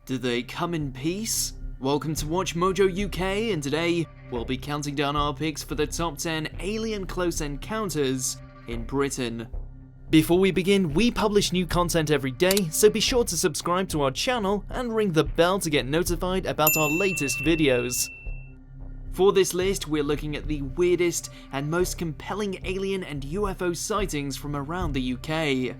Do they come in peace? Welcome to WatchMojo UK, and today we'll be counting down our picks for the top 10 alien close encounters in Britain. Before we begin, we publish new content every day, so be sure to subscribe to our channel and ring the bell to get notified about our latest videos. For this list, we're looking at the weirdest and most compelling alien and UFO sightings from around the UK.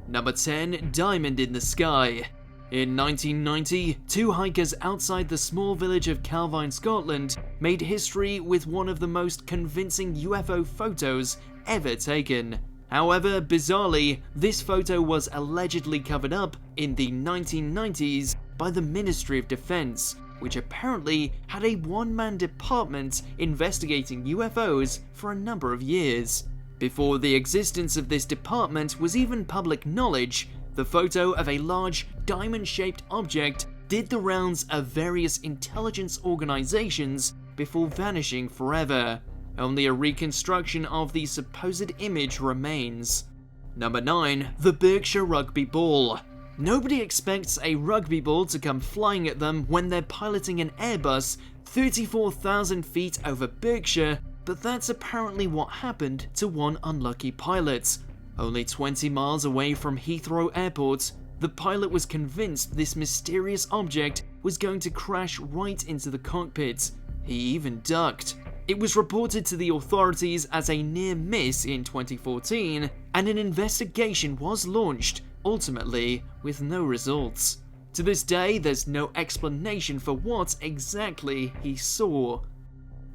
Number 10. Diamond in the Sky. In 1990, two hikers outside the small village of Calvine, Scotland, made history with one of the most convincing UFO photos ever taken. However, bizarrely, this photo was allegedly covered up in the 1990s by the Ministry of Defence, which apparently had a one-man department investigating UFOs for a number of years. Before the existence of this department was even public knowledge, the photo of a large diamond-shaped object did the rounds of various intelligence organizations before vanishing forever. Only a reconstruction of the supposed image remains. Number 9. The Berkshire Rugby Ball. Nobody expects a rugby ball to come flying at them when they're piloting an Airbus 34,000 feet over Berkshire, but that's apparently what happened to one unlucky pilot. Only 20 miles away from Heathrow Airport, the pilot was convinced this mysterious object was going to crash right into the cockpit. He even ducked. It was reported to the authorities as a near miss in 2014, and an investigation was launched, ultimately with no results. To this day, there's no explanation for what exactly he saw.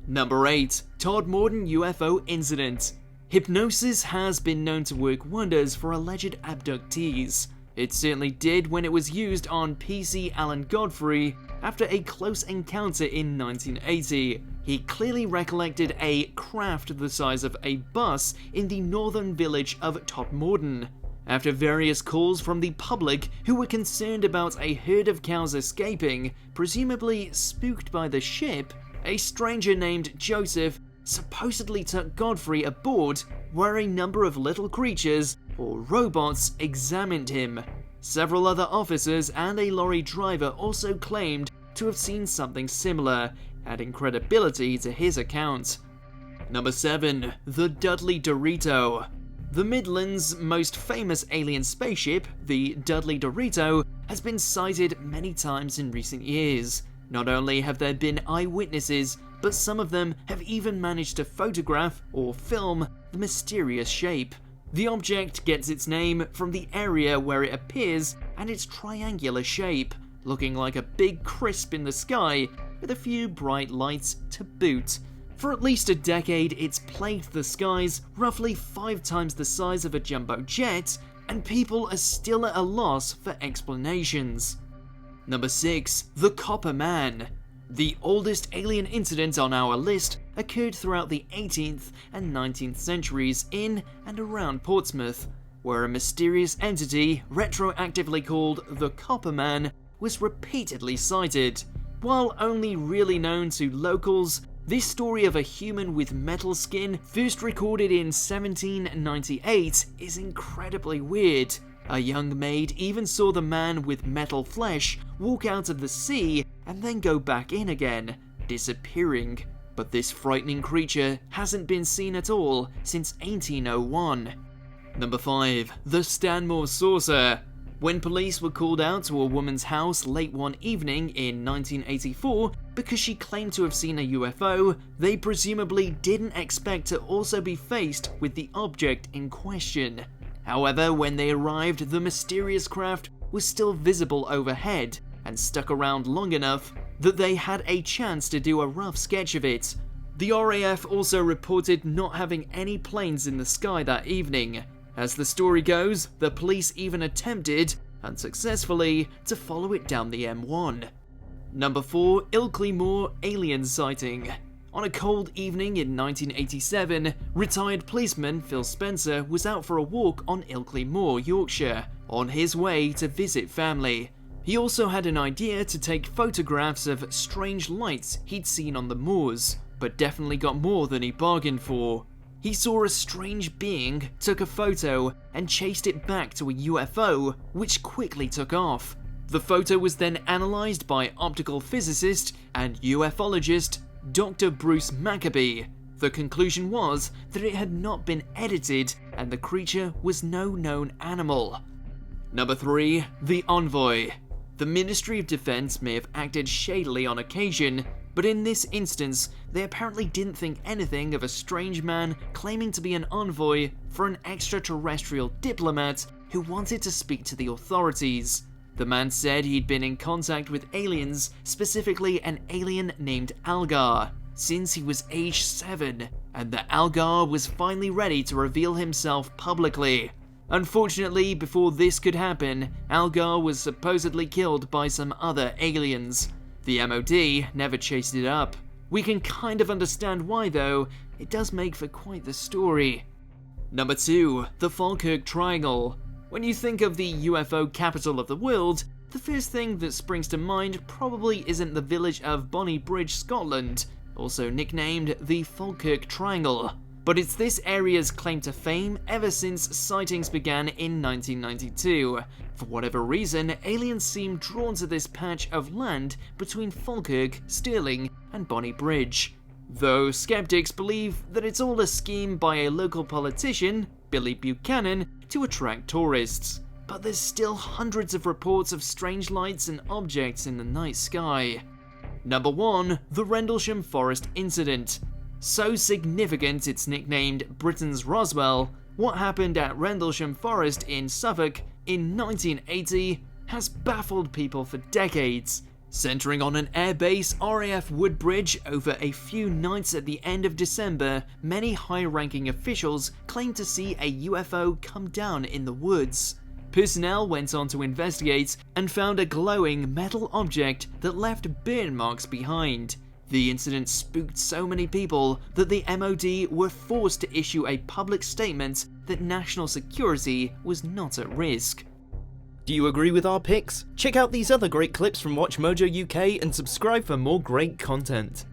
Number 8. Todmorden UFO Incident. Hypnosis has been known to work wonders for alleged abductees. It certainly did when it was used on PC Alan Godfrey after a close encounter in 1980. He clearly recollected a craft the size of a bus in the northern village of Todmorden. After various calls from the public who were concerned about a herd of cows escaping, presumably spooked by the ship, a stranger named Joseph supposedly took Godfrey aboard, where a number of little creatures, or robots, examined him. Several other officers and a lorry driver also claimed to have seen something similar, adding credibility to his account. Number 7. The Dudley Dorito. The Midlands' most famous alien spaceship, the Dudley Dorito, has been sighted many times in recent years. Not only have there been eyewitnesses, but some of them have even managed to photograph or film the mysterious shape. The object gets its name from the area where it appears and its triangular shape, looking like a big crisp in the sky with a few bright lights to boot. For at least a decade, it's plagued the skies, roughly 5 times the size of a jumbo jet, and people are still at a loss for explanations. Number 6. The Copper Man. The oldest alien incident on our list occurred throughout the 18th and 19th centuries in and around Portsmouth, where a mysterious entity, retroactively called the Copper Man, was repeatedly sighted. While only really known to locals, this story of a human with metal skin, first recorded in 1798, is incredibly weird. A young maid even saw the man with metal flesh walk out of the sea and then go back in again, disappearing. But this frightening creature hasn't been seen at all since 1801. Number 5. The Stanmore Saucer. When police were called out to a woman's house late one evening in 1984 because she claimed to have seen a UFO, they presumably didn't expect to also be faced with the object in question. However, when they arrived, the mysterious craft was still visible overhead and stuck around long enough that they had a chance to do a rough sketch of it. The RAF also reported not having any planes in the sky that evening. As the story goes, the police even attempted, unsuccessfully, to follow it down the M1. Number 4. Ilkley Moor Alien Sighting. On a cold evening in 1987, retired policeman Phil Spencer was out for a walk on Ilkley Moor, Yorkshire, on his way to visit family. He also had an idea to take photographs of strange lights he'd seen on the moors, but definitely got more than he bargained for. He saw a strange being, took a photo, and chased it back to a UFO, which quickly took off. The photo was then analysed by optical physicist and ufologist Dr. Bruce Maccabee. The conclusion was that it had not been edited and the creature was no known animal. Number 3. The Envoy. The Ministry of Defence may have acted shadily on occasion, but in this instance, they apparently didn't think anything of a strange man claiming to be an envoy for an extraterrestrial diplomat who wanted to speak to the authorities. The man said he'd been in contact with aliens, specifically an alien named Algar, since he was age 7, and that Algar was finally ready to reveal himself publicly. Unfortunately, before this could happen, Algar was supposedly killed by some other aliens. The MOD never chased it up. We can kind of understand why though, it does make for quite the story. Number 2. The Falkirk Triangle. When you think of the UFO capital of the world, the first thing that springs to mind probably isn't the village of Bonnybridge, Scotland, also nicknamed the Falkirk Triangle. But it's this area's claim to fame ever since sightings began in 1992. For whatever reason, aliens seem drawn to this patch of land between Falkirk, Stirling, and Bonnybridge. Though skeptics believe that it's all a scheme by a local politician, Billy Buchanan, to attract tourists. But there's still hundreds of reports of strange lights and objects in the night sky. Number 1. The Rendlesham Forest Incident. So significant it's nicknamed Britain's Roswell, what happened at Rendlesham Forest in Suffolk in 1980 has baffled people for decades. Centering on an airbase RAF Woodbridge over a few nights at the end of December, many high-ranking officials claimed to see a UFO come down in the woods. Personnel went on to investigate and found a glowing metal object that left burn marks behind. The incident spooked so many people that the MOD were forced to issue a public statement that national security was not at risk. Do you agree with our picks? Check out these other great clips from WatchMojo UK and subscribe for more great content.